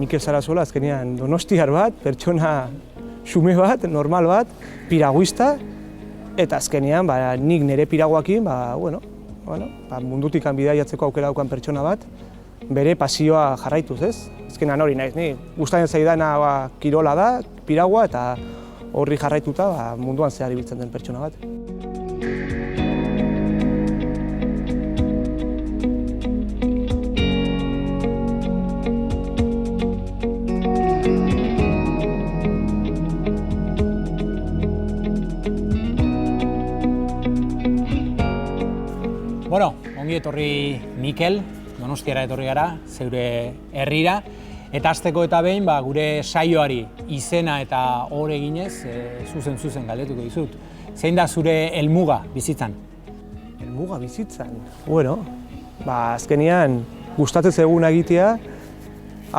Mikel Sarasola azkenean donostiar bat, pertsona xume bat, normal bat, piraguista, eta azkenean nik nire piraguakin mundutik bidaiatzeko aukera daukan pertsona bat, bere pasioa jarraituz, ez? Azkenean hori naiz, ni gustatzen zaidana kirola da, piragua, eta horri jarraituta munduan zehar ibiltzen den pertsona bat. Bueno, ongi etorri Mikel, Donostiara etorri gara, zeure herrira, eta hasteko eta behin gure saioari izena eta hor eginez, zuzen galdetuko dizut. Zein da zure helmuga bizitzan? Helmuga bizitzan? Bueno, azkenean gustatzen zaiguna egitea,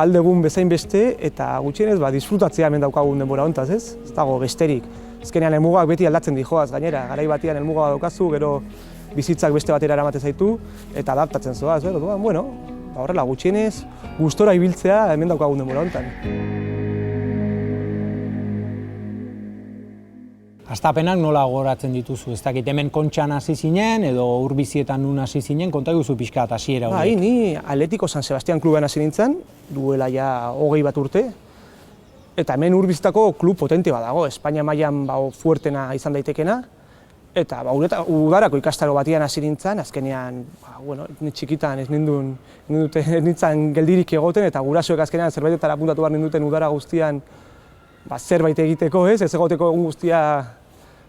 aldegun bezain beste, eta gutxienez disfrutatzea hemen daukagun denbora hontaz, ez? Ez dago besterik. Azkenean helmugak beti aldatzen dijoaz, gainera, garai batean helmuga daukazu, gero bizitzak beste batera eramaten zaitu eta adaptatzen zoaz, orduan, horrela gutxienez, gustora ibiltzea hemen daukagun denbora hontan. Hastapenak nola gogoratzen dituzu? Ez dakit hemen Kontxan hasi zinen edo Urbizietan nun hasi zinen, konta guzu pixka bat hasiera hori. Ni Atletico San Sebastian klubean hasi nintzen, duela 20 bat urte, eta hemen Urbizietako klub potente bat dago, Espainia mailan fuertena izan daitekena. Eta udarako ikastaro batian hasi nintzen, azkenean, txikitan ez nintzen geldirik egoten, eta gurasoek azkenean zerbaitetan apuntatu behar ninduten udara guztian zerbait egiteko, ez egoteko egun guztia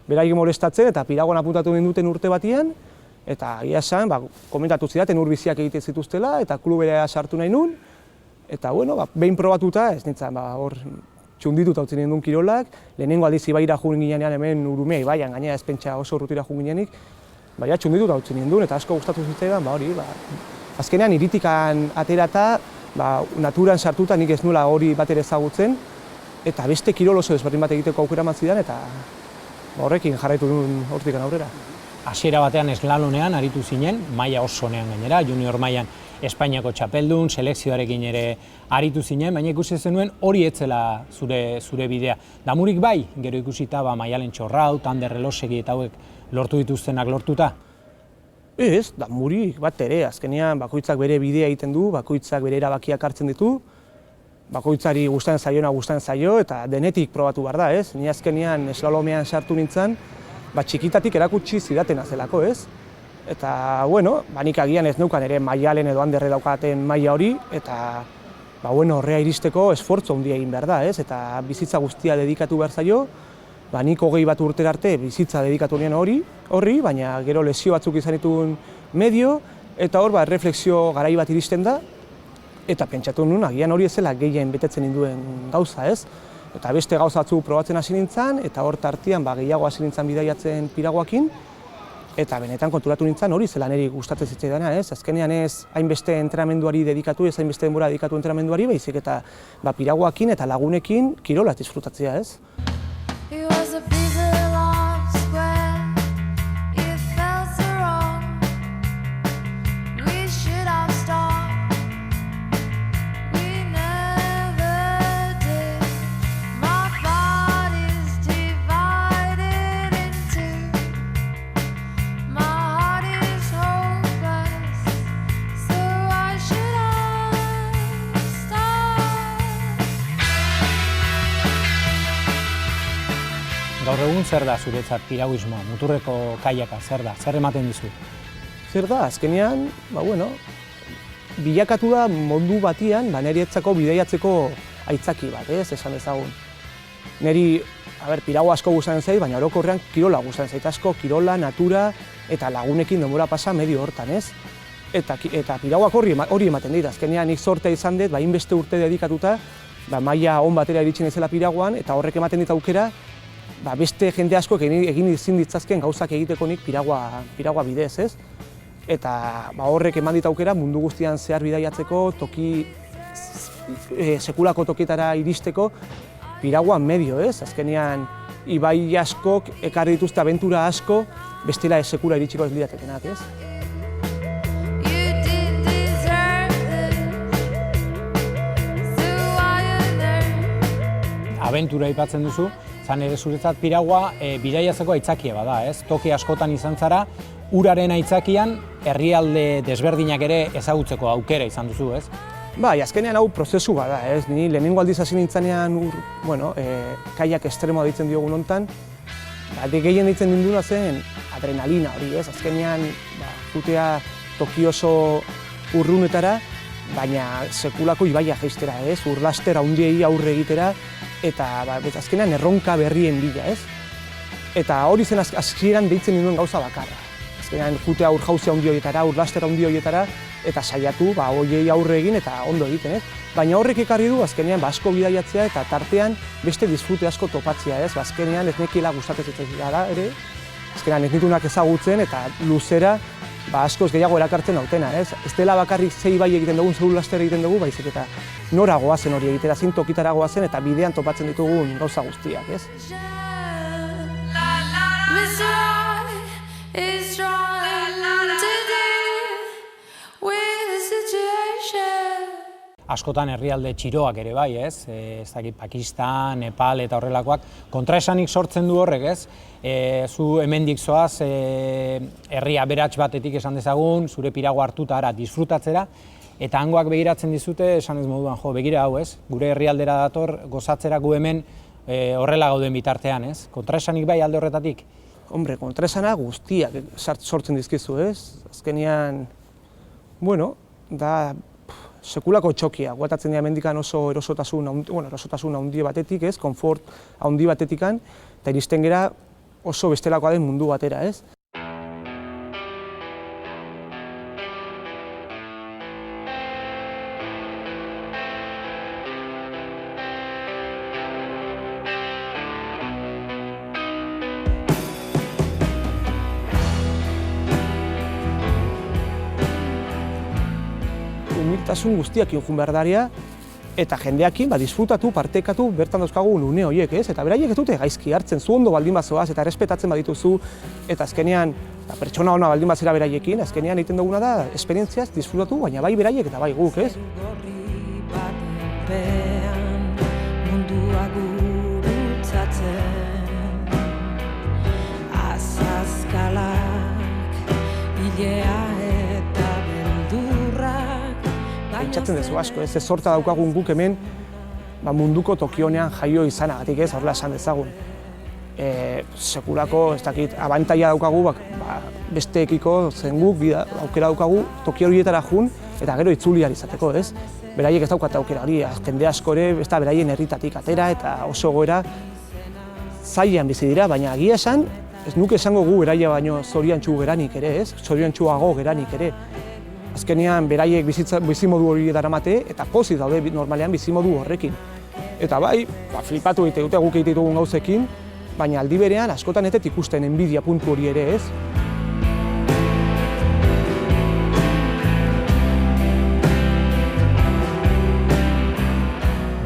beraiek molestatzen, eta piraguan apuntatu ninduten urte batian, eta ia esan, komentatu zidaten Urbiziak egiten zituztela, eta klubera sartu nahi nun, eta behin probatuta, ez nintzen, hor txundituta utzien nindun kirolak, lehenengo aldiz Ibaira joan ginean hemen Urumea Ibaian, gainera ez pentsa oso urrutira joan ginenik, txundituta utzien nindun, eta asko gustatu zitzaidan, azkenean iritikan aterata, naturan sartuta nik ez nula hori bat ere ezagutzen, eta beste kirol oso desberdin bat egiteko aukera eman zidan, eta horrekin jarraitu duen hortik aurrera. Hasiera batean eslalonean aritu zinen, maila oso onean gainera, junior mailan Espainiako txapeldun, selekzioarekin ere aritu zinen, baina ikusi zenuen hori etzela zure bidea. Damurik bai, gero ikusita Maialen Txorraut, Ander Elosegi eta hauek lortu dituztenak lortuta? Ez, damurik bat ere, azkenean bakoitzak bere bidea egiten du, bakoitzak bere erabakiak hartzen ditu, bakoitzari gustatzen zaio, eta denetik probatu behar da, ez? Ni azkenean eslalomean sartu nintzen, txikitatik erakutsi zidatena zelako, ez? Eta, nik agian ez neukan ere Maialen edo Anderre daukaten maila hori, eta horrea iristeko esfortzu handia egin behar da, ez? Eta bizitza guztia dedikatu behar zaio, nik 20 bat urtera arte bizitza dedikatu nien horri, baina gero lesio batzuk izan dituen medio, eta hor erreflexio garai bat iristen da, eta pentsatu nuen agian hori ezela gehien betetzen ninduen gauza, ez? Eta beste gauza batzuk probatzen hasi nintzen, eta hor tartean gehiago hasi nintzen bidaiatzen piraguakin, eta benetan konturatu nintzen hori zela niri gustatzen zitzaidana, ez? Azkenean ez hainbeste entrenamenduari dedikatu, ez hainbeste denbora dedikatu entrenamenduari, baizik eta piraguakin eta lagunekin kirola disfrutatzea, ez? Gaur egun zer da zuretzat piraguismoa, muturreko kaiaka, zer da, zer ematen dizu? Zer da, azkenean, bilakatu da mundu batian, niretzako bidaiatzeko aitzaki bat, esan ezagun. Niri, piragua asko gustatzen zait, baina orokorrean kirola gustatzen zait asko, kirola, natura eta lagunekin denbora pasa medio hortan, ez? Eta piraguak hori ematen dit, azkenean nik zortea izan dut, hainbeste urte dedikatuta, maila on batera iritsi naizela piraguan, eta horrek ematen dit aukera, beste jende asko egin ezin ditzazken gauzak egiteko nik piragua bidez, ez? Eta horrek eman dit aukera mundu guztian zehar bidaiatzeko, sekulako tokietara iristeko, piraguan medio, ez? Azkenean, ibai askok ekarri dituzte abentura asko, bestela sekula iritsiko ez liratekenak, ez? abentura aipatzen duzu, zan ere zuretzat piragua bidaiatzeko aitzakia bada, ez? Toki askotan izan zara, uraren aitzakian herrialde desberdinak ere ezagutzeko aukera izan duzu, ez? Bai, azkenean hau prozesu bada, ez? Ni lehenengo aldiz hasi nintzanean, kaiak estremoa deitzen diogun hontan, gehien deitzen ninduna zen adrenalina hori, ez? Azkenean, jutea toki oso urrunetara, baina sekulako ibaia jaistera, ez? Urlaster handiei aurre egitera, eta azkenean erronka berrien bila, ez? Eta hori zen hasieran deitzen ninduen gauza bakarra. Azkenean jutea urjauzia handi horietara, urlaster handi horietara, eta saiatu horiei aurre egin eta ondo egiten, ez? Baina horrek ekarri du azkenean asko bidaiatzea eta tartean beste disfrute asko topatzea, ez? Azkenean ez nekiela gustatzen gara ere, azkenean ez nitunak ezagutzen eta luzera askoz gehiago erakartzen nautena, ez? Ez dela bakarrik zei bai egiten dugun, zeu laster egiten dugu, baizik eta nora goazen hori egitera, zein tokitara goazen eta bidean topatzen ditugun gauza guztiak, ez? Askotan herrialde txiroak ere bai, ez? Ez dakit Pakistan, Nepal eta horrelakoak kontraesanik sortzen du horrek, ez? Zu hemendik zoaz herri aberats batetik esan dezagun, zure piragua hartuta ara disfrutatzera, eta hangoak begiratzen dizute, esan ez moduan, jo, begira hau, ez? Gure herrialdera dator gozatzera gu hemen horrela gauden bitartean, ez? Kontraesanik bai alde horretatik? Hombre, kontraesana guztiak sortzen dizkizu, ez? Azkenean, da sekulako txokia, guatatzen dira mendikan oso erosotasun handi batetik, ez? Konfort handi batetikan, eta iristen gera oso bestelakoa den mundu batera, ez? Humiltasun guztiak jun behar daria, eta jendeakin disfrutatu, partekatu, bertan dauzkagun une horiek, ez? Eta beraiek ez dute gaizki hartzen, zu ondo baldin bazoaz eta errespetatzen badituzu, eta azkenean pertsona ona baldin bazera beraiekin, azkenean egiten duguna da esperientziaz disfrutatu, baina bai beraiek eta bai guk, ez? Pentsatzen duzu asko, ez sorta daukagun guk hemen munduko tokionean jaio izanagatik, ez, horrela esan dezagun. Sekulako, ez dakit, abantaila daukagu besteekiko zen guk aukera daukagu tokio horietara jun eta gero itzuliar izateko, ez? Beraiek ez daukate aukera hori, jende asko ere, ez da beraien herritatik atera eta oso goera zailean bizi dira, baina egia esan, ez nuke esango gu beraia baino zoriontsu geranik ere, ez? Zoriontsuago geranik ere. Azkenean beraiek bizimodu hori daramate eta pozik daude normalean bizimodu horrekin. Eta bai, flipatu egite dute guk egite dugun gauzekin, baina aldi berean askotan etet ikusten enbidia puntu hori ere, ez?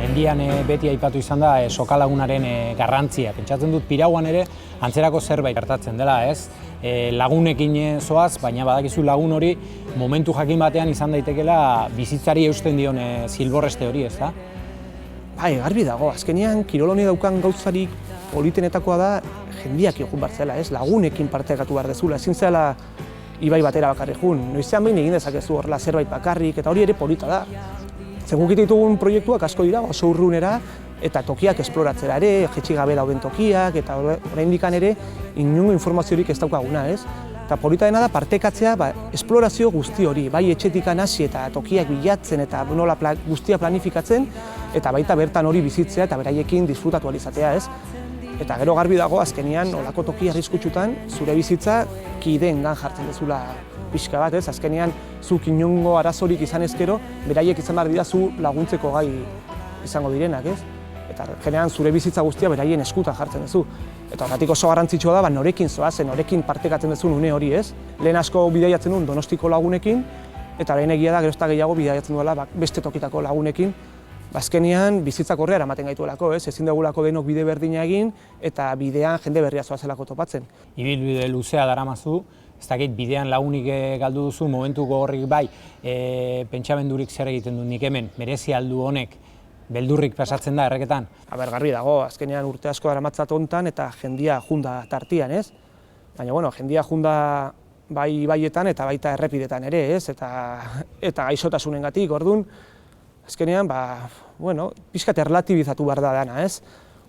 Mendian beti aipatu izan da sokalagunaren garrantzia. Pentsatzen dut piraguan ere antzerako zerbait gertatzen dela, ez? Lagunekin zoaz, baina badakizu lagun hori momentu jakin batean izan daitekela bizitzari eusten dion zilborreste hori, ez da? Bai, garbi dago, azkenean kirol honi daukan gauzarik politenetakoa da jendiak joan behar zela, ez? Lagunekin partekatu behar dezula, ezin zela ibai batera bakarrik jun. Noizean behin egin dezakezu horrela zerbait bakarrik, eta hori ere polita da. Zeguk ditugun proiektuak asko dira, oso urrunera, eta tokiak esploratzera ere, jetxi gabe dauden tokiak, eta oraindikan ere inongo informaziorik ez daukaguna, ez? Eta polita dena da partekatzea esplorazio guzti hori, bai etxetikan hasi eta tokiak bilatzen eta nola guztia planifikatzen, eta baita bertan hori bizitzea eta beraiekin disfrutatu ahal izatea, ez? Eta gero garbi dago azkenean olako toki arriskutsutan zure bizitza kideengan jartzen dezula pixka bat, ez? Azkenean zuk inongo arazorik izan ezkero, beraiek izan behar dira zu laguntzeko gai izango direnak, ez? Eta generan zure bizitza guztia beraien eskutan jartzen duzu. Eta horretik oso garrantzitsua da, norekin zoazen, norekin partekatzen duzun une hori, ez? Lehen asko bidaiatzen duen Donostiko lagunekin, eta lehen egia da, gero eta gehiago bidaiatzen duela beste tokitako lagunekin. Azkenean bizitzak horrela eramaten gaituelako, ez? Ezin dugulako denok bide berdina egin, eta bidean jende berria zoazelako topatzen. Ibilbide luzea daramazu, ez dakit bidean lagunik galdu duzu, momentu gogorrik bai, pentsamendurik zer egiten du nik hemen, merezi aldu honek beldurrik pasatzen da erreketan? Garbi dago, azkenean urte asko daramatzat hontan eta jendia junda tartian, ez? Baina, bueno, jendia junda bai baietan eta baita errepidetan ere, ez? Eta gaixotasunengatik, orduan, azkenean, pixkat erlatibizatu behar da dana, ez?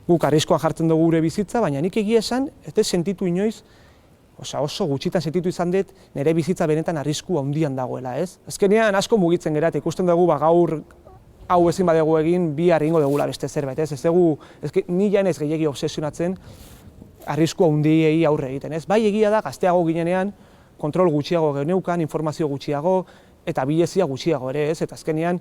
Guk arriskoan jartzen dugu gure bizitza, baina nik egia esan, ez dut sentitu inoiz, oso gutxitan sentitu izan dut, nire bizitza benetan arrisku handian dagoela, ez? Azkenean asko mugitzen gera, ikusten dugu gaur hau ezin badegu egin, bihar egingo dugula beste zerbait, ez? Ni janez gehiegi obsesionatzen arrisku handiei aurre egiten, ez? Bai egia da, gazteago ginenean, kontrol gutxiago geneukan, informazio gutxiago, eta bilezia gutxiago ere, ez? Eta azkenean,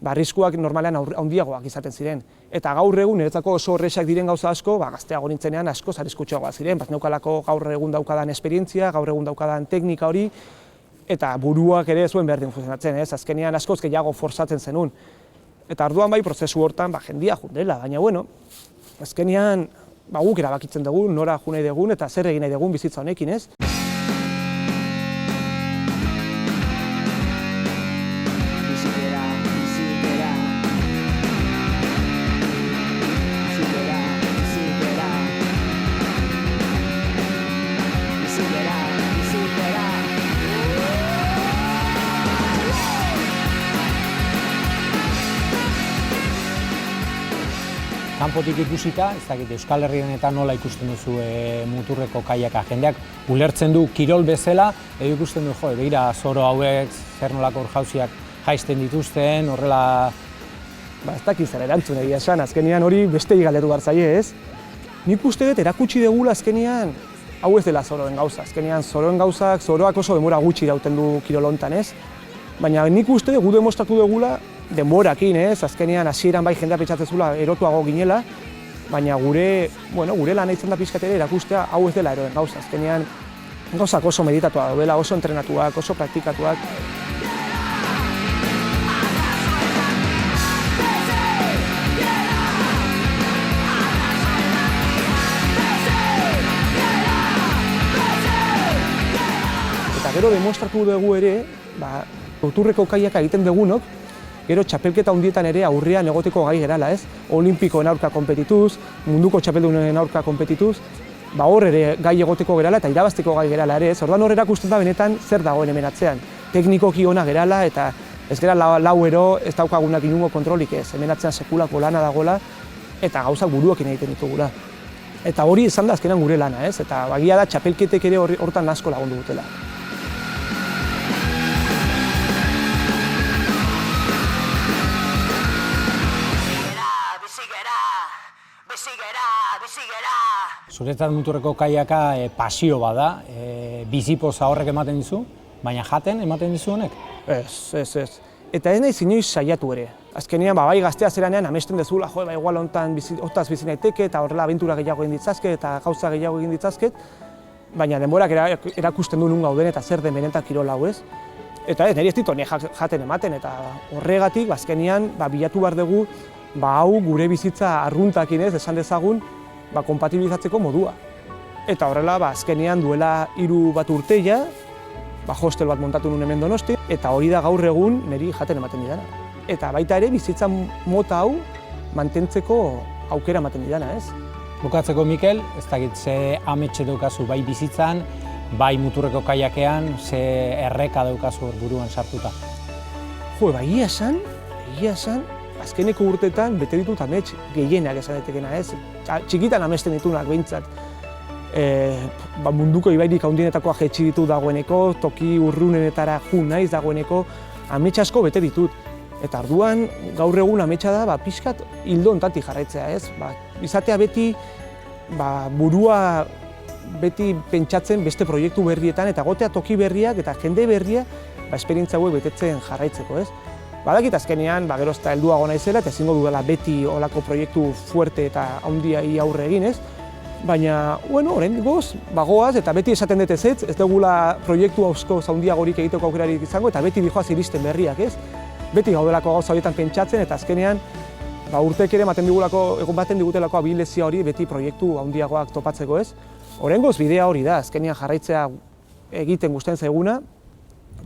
arriskuak normalean handiagoak izaten ziren. Eta gaur egun, niretzako oso horrexak diren gauza asko, gazteago nintzenean askoz arriskutsuagoak ziren. Neukalako gaur egun daukadan esperientzia, gaur egun daukadan teknika hori, eta buruak ere zuen berdin funtzionatzen, ez? Azkenean askoz gehiago forzatzen zenun. Eta orduan bai, prozesu hortan jendia jundela, baina bueno, azkenean guk erabakitzen dugu, nora jo nahi dugun eta zer egin nahi dugun bizitza honekin, ez? Kanpotik ikusita, ez dakit Euskal Herri honetan nola ikusten duzu muturreko kaiaka jendeak ulertzen du kirol bezala, edo ikusten du, begira zoro hauek zer nolako jauziak jaisten dituzten, horrela... Ez dakit zer erantzun egia esan, azkenean hori beste galdetu behar zaie, ez? Nik uste dut erakutsi degula azkenean, hau ez dela zoroen gauza, azkenean zoroen gauzak, zoroak oso denbora gutxi irauten du kirol hontan, ez? Baina nik uste dut gu demostratu degula denborakin, ez? Azkenean hasieran bai jendea pentsatzen zula erotuago ginela, baina gure lana izan da pixkat ere erakustea hau ez dela eroen gauza. Azkenean gauzak oso meditatua daudela, oso entrenatuak, oso praktikatuak. Eta gero demostratu dugu ere, muturreko kaiaka egiten dugunok, gero txapelketa handietan ere aurrean egoteko gai gerala, ez? Olimpikoen aurka konpetituz, munduko txapeldunen aurka konpetituz, hor ere gai egoteko gerala eta irabazteko gai gerala ere, ez? Orduan hor erakusten da benetan zer dagoen hemen atzean. Teknikoki ona gerala eta ez gera lauero ez daukagunak inungo kontrolik ez. Hemen atzean sekulako lana dagoela eta gauzak buruekin egiten ditugula. Eta hori izan da azkenan gure lana, ez? Eta bagia da txapelketek ere hortan asko lagundu dutela. Zuretzat muturreko kaiaka pasio bada, bizipoza horrek ematen dizu, baina jaten ematen dizu honek? Ez. Eta ez nahi inoiz saiatu ere. Azkenean, bai gaztea zeranean amesten dezula, igual hontan hortaz bizi naiteke eta horrela abentura gehiago egin ditzazket eta gauza gehiago egin ditzazket, baina denborak erakusten du nun gauden eta zer den benetan kirol hau, ez? Eta ez, niri ez ditu jaten ematen eta horregatik, azkenean, bilatu behar dugu, hau gure bizitza arruntakin ez, esan dezagun, konpatibilizatzeko modua. Eta horrela, azkenean duela 3 bat urteia, hostel bat montatu nuen hemen Donosti, eta hori da gaur egun niri jaten ematen didana. Eta baita ere, bizitza mota hau mantentzeko aukera ematen didana, ez? Bukatzeko, Mikel, ez dakit ze ametxe daukazu bai bizitzan, bai muturreko kaiakean, ze erreka daukazu buruan sartuta. Egia esan, azkeneko urteetan bete ditut amets gehienak esan daitekena, ez? Txikitan amesten ditunak behintzat. Munduko ibairik handienetakoa jetxi ditu dagoeneko, toki urrunenetara jun naiz dagoeneko, amets asko bete ditut. Eta orduan, gaur egun ametsa da, pixkat hildo hontatik jarraitzea, ez? Izatea beti, burua beti pentsatzen beste proiektu berrietan, eta gotea toki berriak eta jende berria, esperientzia hauek betetzen jarraitzeko, ez? Badakit azkenean, gero ezta helduago naizela eta ezingo dudala beti olako proiektu fuerte eta handiai aurre egin, ez? Baina, oraingoz, bagoaz eta beti esaten dut ez dugula proiektu auzko handiagorik egiteko aukerarik izango eta beti dijoaz iristen berriak, ez? Beti gaudelako gauza horietan pentsatzen eta azkenean urtek ere ematen digutelako abilezia hori beti proiektu handiagoak topatzeko, ez? Oraingoz bidea hori da, azkenean jarraitzea egiten gustatzen zaiguna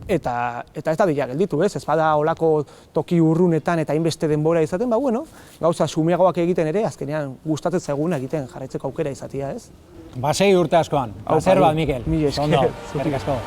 eta ez da dira gelditu, ez bada olako toki urrunetan eta hainbeste denbora izaten, bueno, gauza sumeagoak egiten ere, azkenean gustatzen zaiguna egiten jarraitzeko aukera izatea, ez? Segi urte askoan, zer bat, Mikel. Mila esker. Eskerrik asko.